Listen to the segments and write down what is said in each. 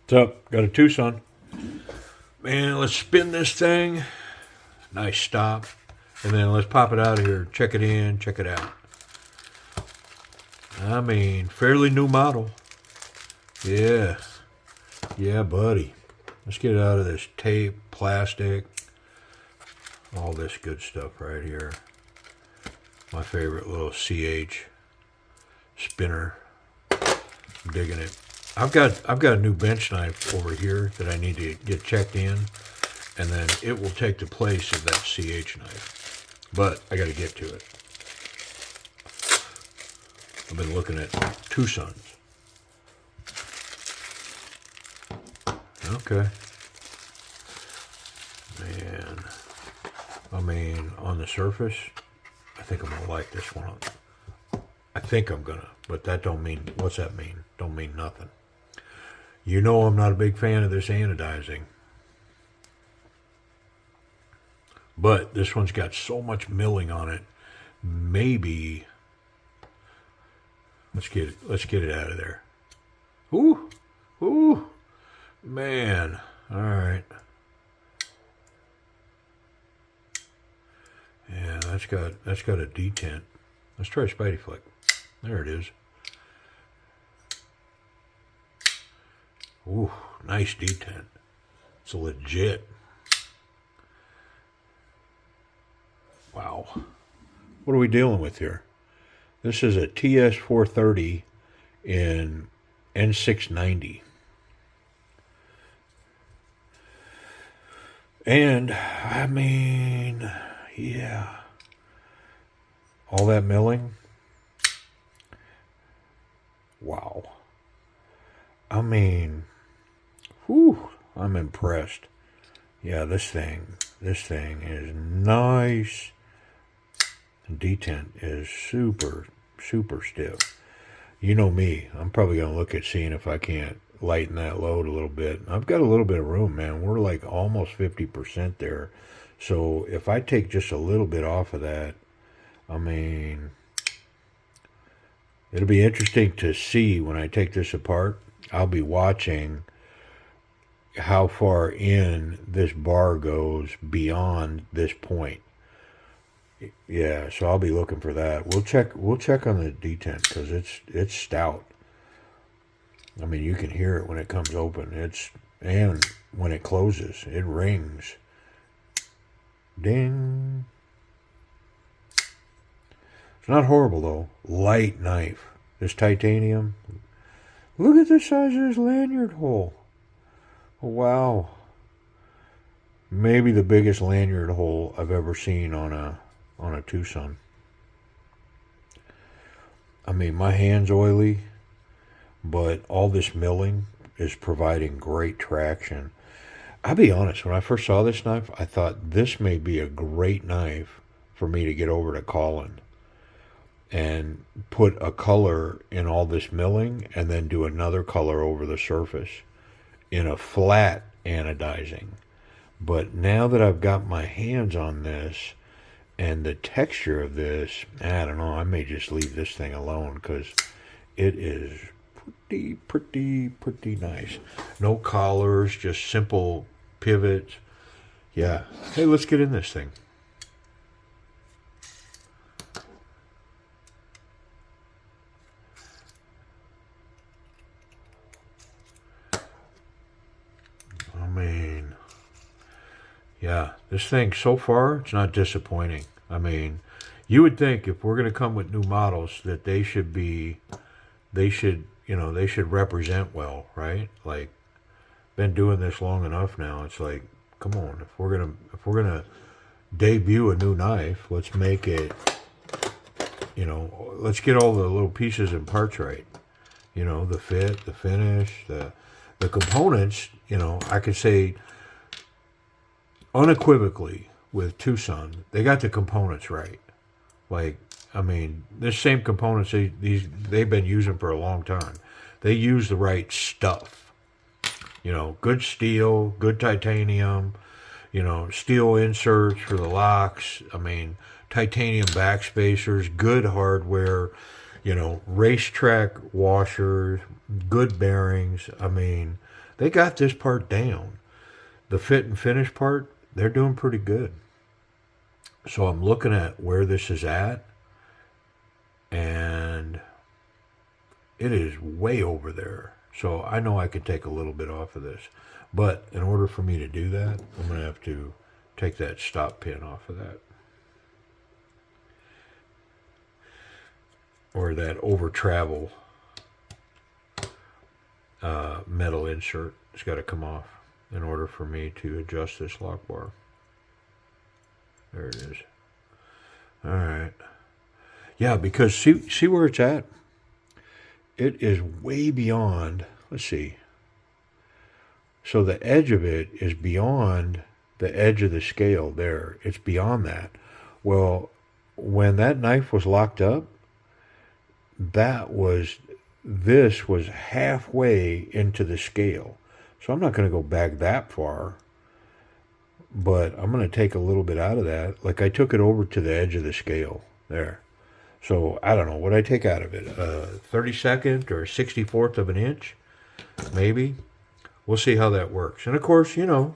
What's up? Got a TWOSUN. Man, let's spin this thing. Nice stop. And then let's pop it out of here. Check it in, check it out. I mean, fairly new model. Yeah. Yeah, buddy. Let's get it out of this tape, plastic, all this good stuff right here. My favorite little CH spinner. I'm digging it. I've got a new bench knife over here that I need to get checked in, and then it will take the place of that CH knife. But I got to get to it. I've been looking at TWOSUNs. Okay. Man, I mean, on the surface, I think I'm gonna like this one. I think I'm gonna, but that don't mean, what's that mean? Don't mean nothing. You know I'm not a big fan of this anodizing. But this one's got so much milling on it. Maybe let's get it out of there. Ooh. Ooh. Man. Alright. Yeah, that's got a detent. Let's try Spidey Flick. There it is. Ooh, nice detent. It's a legit. Wow. What are we dealing with here? This is a TS430 in N690. And, I mean, yeah. All that milling. Wow. I mean, whew, I'm impressed. Yeah, this thing is nice. Detent is super, super stiff. You know me, I'm probably going to look at seeing if I can't lighten that load a little bit. I've got a little bit of room, man. We're like almost 50% there. So if I take just a little bit off of that, I mean, it'll be interesting to see when I take this apart. I'll be watching how far in this bar goes beyond this point. Yeah, so I'll be looking for that. We'll check on the detent because it's stout. I mean, you can hear it when it comes open. And when it closes, it rings. Ding. It's not horrible though. Light knife. This titanium. Look at the size of this lanyard hole. Wow. Maybe the biggest lanyard hole I've ever seen on a TWOSUN. I mean, my hand's oily, but all this milling is providing great traction. I'll be honest, when I first saw this knife, I thought this may be a great knife for me to get over to Colin and put a color in all this milling and then do another color over the surface in a flat anodizing. But now that I've got my hands on this and the texture of this, I don't know, I may just leave this thing alone because it is pretty nice. No collars, just simple pivots. Yeah. Hey, let's get in this thing. I mean, yeah, this thing so far, it's not disappointing. I mean, you would think if we're going to come with new models that they should represent well, right? Like, been doing this long enough now. It's like, come on, if we're gonna debut a new knife, let's make it, let's get all the little pieces and parts right. The fit, the finish, the components. I could say unequivocally with TWOSUN, they got the components right. Like, I mean, this same components they've been using for a long time. They use the right stuff. Good steel, good titanium, steel inserts for the locks. I mean, titanium backspacers, good hardware. You know, racetrack washers, good bearings. I mean, they got this part down. The fit and finish part, they're doing pretty good. So I'm looking at where this is at, and it is way over there. So I know I can take a little bit off of this. But in order for me to do that, I'm going to have to take that stop pin off of that. Or that over travel metal insert. It's got to come off in order for me to adjust this lock bar. There it is. All right. Yeah, because see where it's at? It is way beyond, let's see. So the edge of it is beyond the edge of the scale there. It's beyond that. Well, when that knife was locked up, this was halfway into the scale. So I'm not going to go back that far, but I'm going to take a little bit out of that. Like I took it over to the edge of the scale there. So I don't know what I take out of it, 32nd or 64th of an inch, maybe. We'll see how that works. And of course, you know,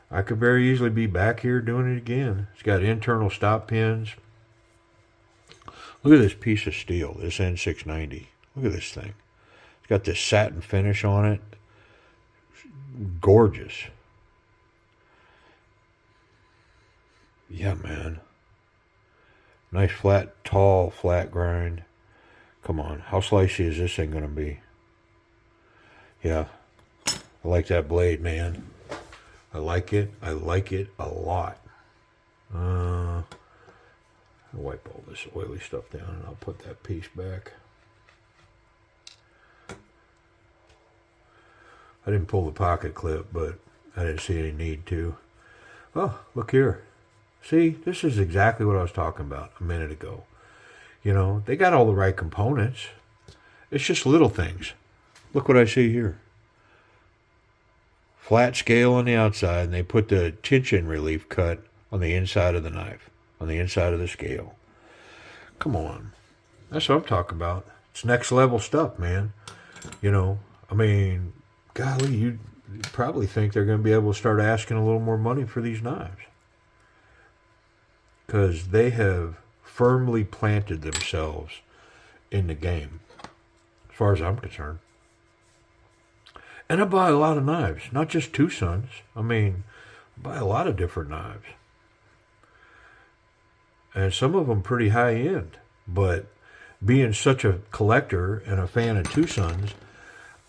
I could very easily be back here doing it again. It's got internal stop pins. Look at this piece of steel, this N690. Look at this thing. It's got this satin finish on it. Gorgeous. Yeah, man. Nice tall flat grind. Come on, how slicey is this thing going to be? Yeah, I like that blade, man. I like it a lot. I'll wipe all this oily stuff down and I'll put that piece back. I didn't pull the pocket clip, but I didn't see any need to. Oh, look here. See, this is exactly what I was talking about a minute ago. You know, they got all the right components. It's just little things. Look what I see here. Flat scale on the outside, and they put the tension relief cut on the inside of the knife, on the inside of the scale. Come on. That's what I'm talking about. It's next level stuff, man. You know, I mean, golly, you probably think they're going to be able to start asking a little more money for these knives. Because they have firmly planted themselves in the game, as far as I'm concerned. And I buy a lot of knives, not just TWOSUNs. I mean, I buy a lot of different knives. And some of them pretty high end. But being such a collector and a fan of TWOSUNs,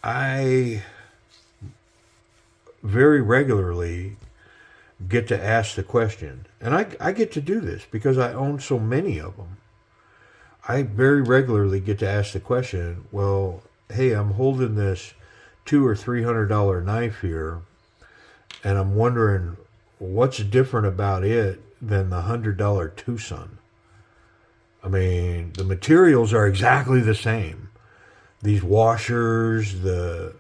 I very regularly get to ask the question. And I get to do this because I own so many of them. I very regularly get to ask the question, well, hey, I'm holding this $200 or $300 knife here, and I'm wondering what's different about it than the $100 TWOSUN. I mean, the materials are exactly the same. These washers, the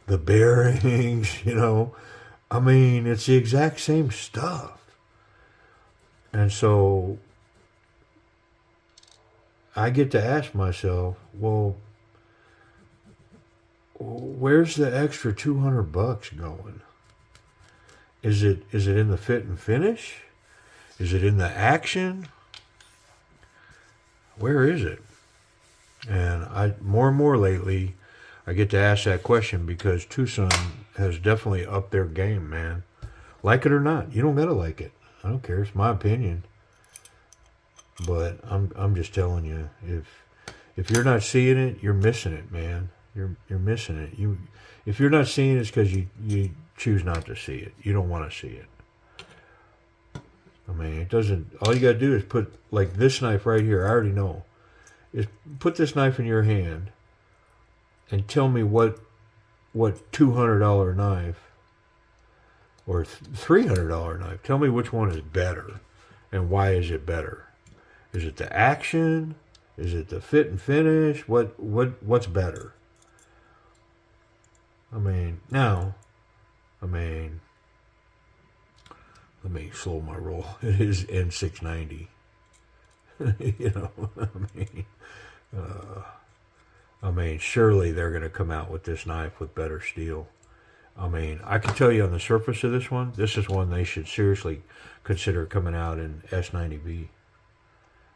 bearings, you know. I mean, it's the exact same stuff. And so I get to ask myself, well, where's the extra $200 going? Is it in the fit and finish? Is it in the action? Where is it? And more and more lately, I get to ask that question because TWOSUN has definitely upped their game, man. Like it or not, you don't gotta like it. I don't care. It's my opinion. But I'm just telling you, if you're not seeing it, you're missing it, man. You're missing it. If you're not seeing it, it's because you choose not to see it. You don't want to see it. I mean, it doesn't. All you got to do is put, like this knife right here. I already know. Is put this knife in your hand and tell me what $200 knife or $300 knife. Tell me which one is better and why is it better? Is it the action? Is it the fit and finish? What's better? Let me slow my roll. It is N690. You know, I mean, I mean, surely they're going to come out with this knife with better steel. I mean, I can tell you on the surface of this is one they should seriously consider coming out in S90B.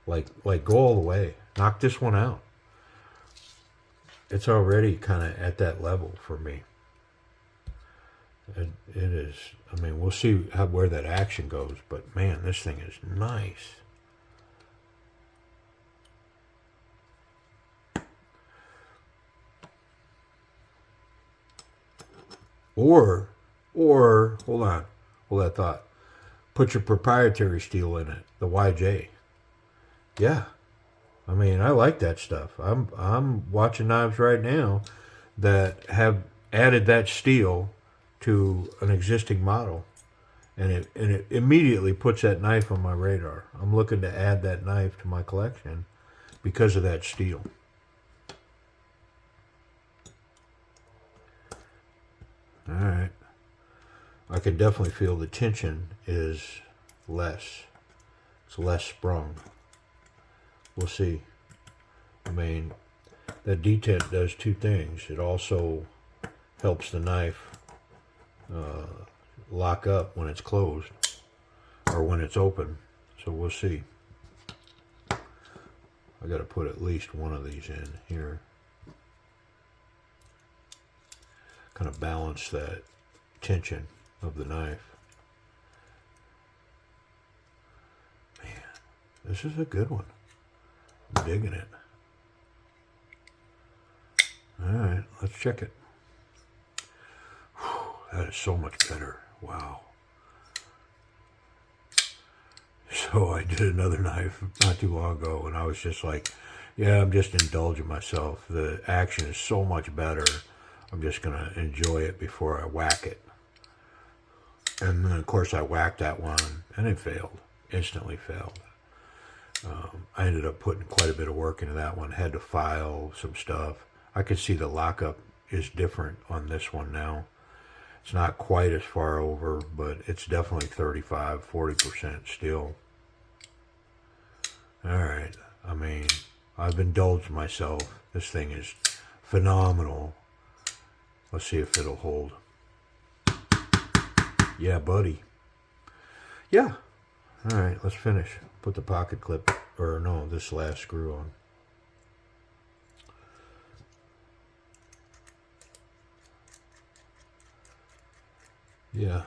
Like go all the way. Knock this one out. It's already kind of at that level for me. It is. I mean, we'll see where that action goes. But man, this thing is nice. Or hold on, hold that thought. Put your proprietary steel in it, the YJ. Yeah, I mean, I like that stuff. I'm watching knives right now that have added that steel to an existing model, and it immediately puts that knife on my radar. I'm looking to add that knife to my collection because of that steel. All right. I can definitely feel the tension is less. It's less sprung. We'll see. I mean, that detent does two things. It also helps the knife lock up when it's closed or when it's open. So we'll see. I got to put at least one of these in here. Kind of balance that tension of the knife. Man, this is a good one. I'm digging it. Alright, let's check it. Whew, that is so much better. Wow. So I did another knife not too long ago, and I was just like, yeah, I'm just indulging myself. The action is so much better. I'm just going to enjoy it before I whack it. And then, of course, I whacked that one, and it failed. Instantly failed. I ended up putting quite a bit of work into that one. Had to file some stuff. I could see the lockup is different on this one now. It's not quite as far over, but it's definitely 35, 40% still. All right. I mean, I've indulged myself. This thing is phenomenal. Let's see if it'll hold. Yeah, buddy. Yeah. All right, let's finish. Put the pocket clip, or no, this last screw on. Yeah.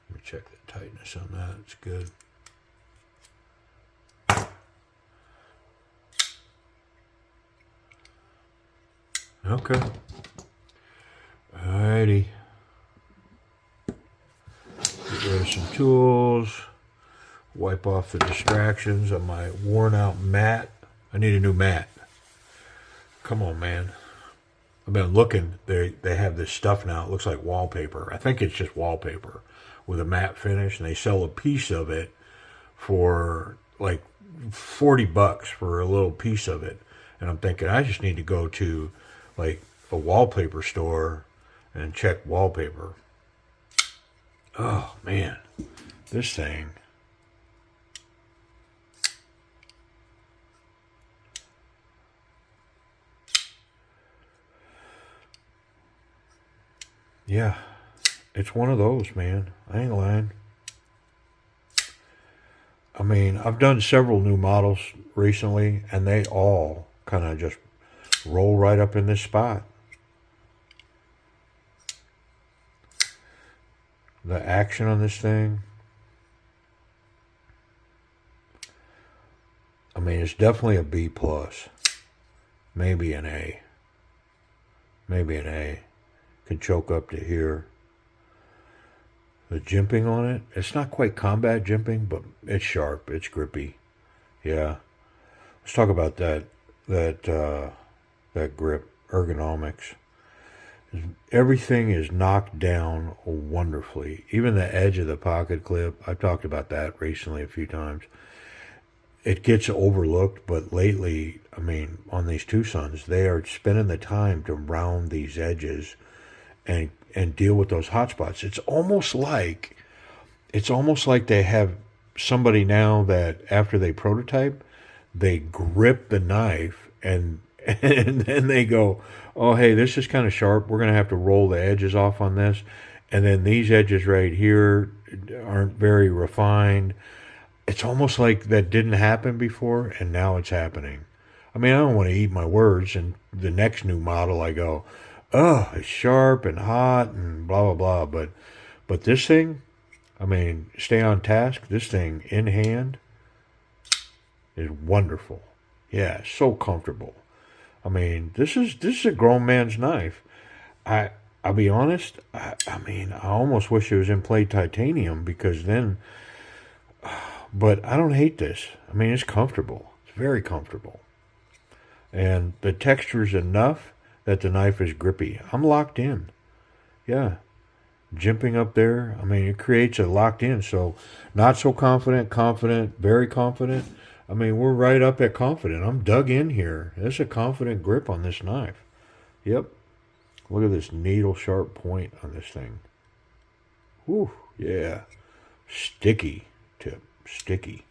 Let me check the tightness on that. It's good. Okay. Alrighty. Get rid of some tools. Wipe off the distractions on my worn out mat. I need a new mat. Come on, man. I've been looking. They have this stuff now. It looks like wallpaper. I think it's just wallpaper with a matte finish, and they sell a piece of it for like $40 for a little piece of it. And I'm thinking I just need to go to like a wallpaper store and check wallpaper. Oh man, this thing. Yeah, it's one of those, man. I ain't lying. I mean, I've done several new models recently, and they all kind of just roll right up in this spot. The action on this thing, I mean, it's definitely a B plus, maybe an A, maybe an A. Can choke up to here. The jimping on it, it's not quite combat jimping, but it's sharp, it's grippy. Yeah, let's talk about that grip, Ergonomics. Everything is knocked down wonderfully. Even the edge of the pocket clip, I've talked about that recently a few times. It gets overlooked, but lately, I mean, on these TWOSUNs, they are spending the time to round these edges and deal with those hot spots. It's almost like it's almost like they have somebody now that after they prototype, they grip the knife and and then they go, oh hey, this is kind of sharp. We're gonna have to roll the edges off on this, and then these edges right here aren't very refined. It's almost like that didn't happen before, and now it's happening. I mean, I don't want to eat my words. And the next new model, I go, oh, it's sharp and hot and blah blah blah. But this thing, I mean, stay on task. This thing in hand is wonderful. Yeah, so comfortable. I mean, this is a grown man's knife. I'll be honest. I mean, I almost wish it was in plate titanium because then. But I don't hate this. I mean, it's comfortable. It's very comfortable, and the texture's enough that the knife is grippy. I'm locked in. Yeah, jimping up there. I mean, it creates a locked in. So, not so confident, confident, very confident. I mean, we're right up at confident. I'm dug in here. There's a confident grip on this knife. Yep. Look at this needle sharp point on this thing. Whew, yeah. Sticky tip. Sticky.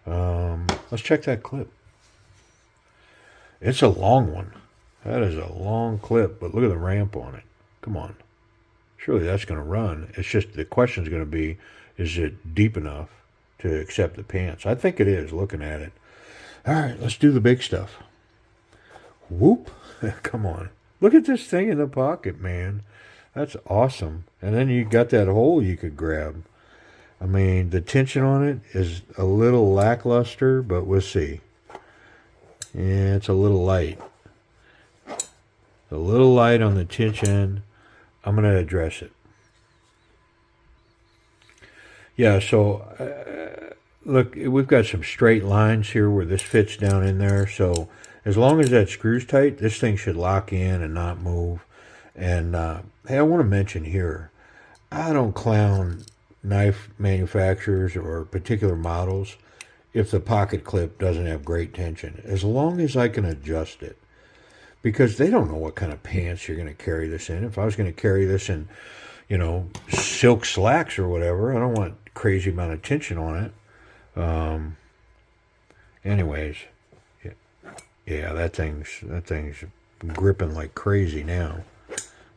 Let's check that clip. It's a long one. That is a long clip, but look at the ramp on it. Come on. Surely that's going to run. It's just the question's going to be, is it deep enough to accept the pants? I think it is, looking at it. All right, let's do the big stuff. Whoop. Come on. Look at this thing in the pocket, man. That's awesome. And then you got that hole you could grab. I mean, the tension on it is a little lackluster, but we'll see. Yeah, it's a little light. A little light on the tension. I'm going to address it. Yeah, so look, we've got some straight lines here where this fits down in there. So as long as that screw's tight, this thing should lock in and not move. And hey, I want to mention here, I don't clown knife manufacturers or particular models if the pocket clip doesn't have great tension, as long as I can adjust it. Because they don't know what kind of pants you're going to carry this in. If I was going to carry this in, silk slacks or whatever, I don't want crazy amount of tension on it. Anyways, yeah, that thing's gripping like crazy now.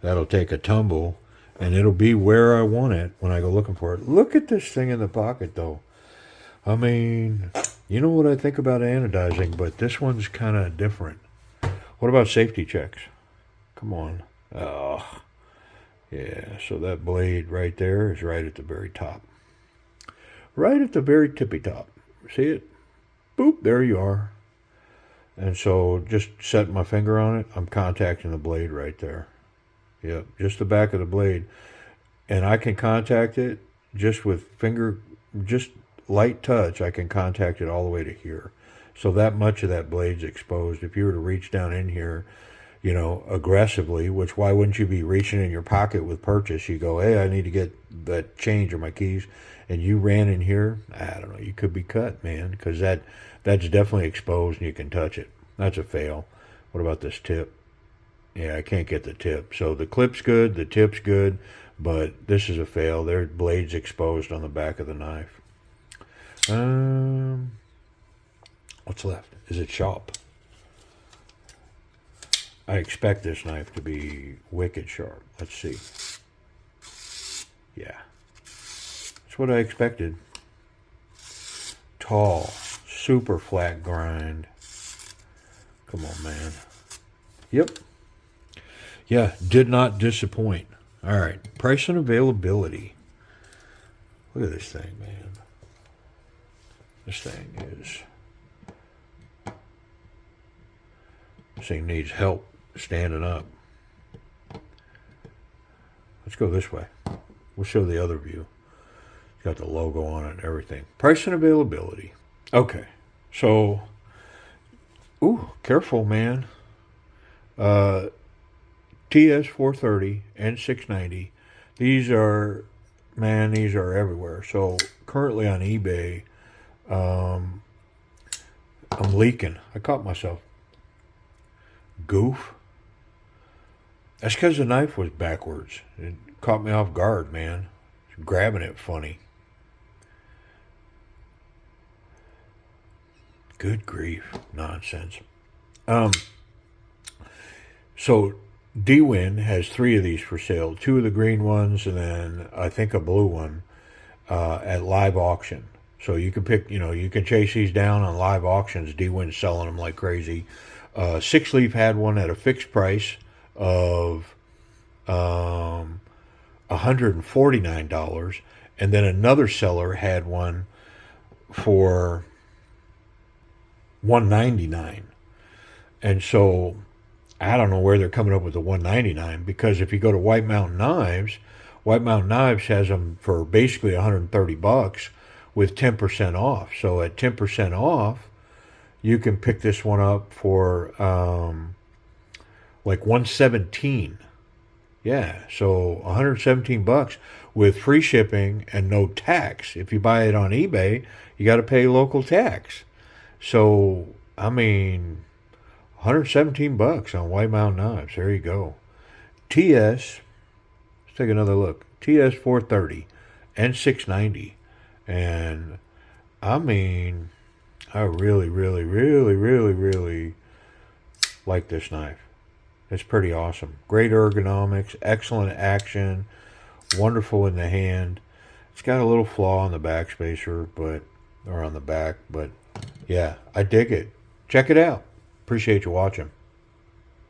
That'll take a tumble, and it'll be where I want it when I go looking for it. Look at this thing in the pocket, though. I mean, you know what I think about anodizing, but this one's kind of different. What about safety checks? Come on. Oh, yeah, so that blade right there is right at the very top. Right at the very tippy top. See it? Boop, there you are. And so just setting my finger on it, I'm contacting the blade right there. Yep, just the back of the blade. And I can contact it just with finger, just light touch, I can contact it all the way to here. So that much of that blade's exposed. If you were to reach down in here, aggressively, which why wouldn't you be reaching in your pocket with purchase? You go, hey, I need to get that change or my keys. And you ran in here, I don't know, you could be cut, man, because that's definitely exposed and you can touch it. That's a fail. What about this tip? Yeah, I can't get the tip. So the clip's good, the tip's good, but this is a fail. Their blade's exposed on the back of the knife. What's left? Is it sharp? I expect this knife to be wicked sharp. Let's see. Yeah. That's what I expected. Tall, super flat grind. Come on, man. Yep. Yeah, did not disappoint. All right, price and availability. Look at this thing, man. This thing needs help standing up. Let's go this way. We'll show the other view. It's got the logo on it and everything. Price and availability. Okay, so, careful, man. TS430, N690. These are everywhere. So currently on eBay, I'm leaking. I caught myself. Goof. That's because the knife was backwards. It caught me off guard, man. Grabbing it funny. Good grief. Nonsense. So DWin has 3 of these for sale. 2 of the green ones and then I think a blue one at live auction. So you can pick, you can chase these down on live auctions. DWin's selling them like crazy. 6-Leaf had one at a fixed price of $149, and then another seller had one for $199. And so I don't know where they're coming up with the $199, because if you go to White Mountain Knives has them for basically $130 with 10% off. So at 10% off, you can pick this one up for like $117. Yeah, so $117 with free shipping and no tax. If you buy it on eBay, you got to pay local tax. So, I mean, $117 on White Mountain Knives. There you go. Let's take another look. TS430, N690. And, I mean, I really, really, really, really, really like this knife. It's pretty awesome. Great ergonomics, excellent action, wonderful in the hand. It's got a little flaw on the back spacer, or on the back, but yeah, I dig it. Check it out. Appreciate you watching.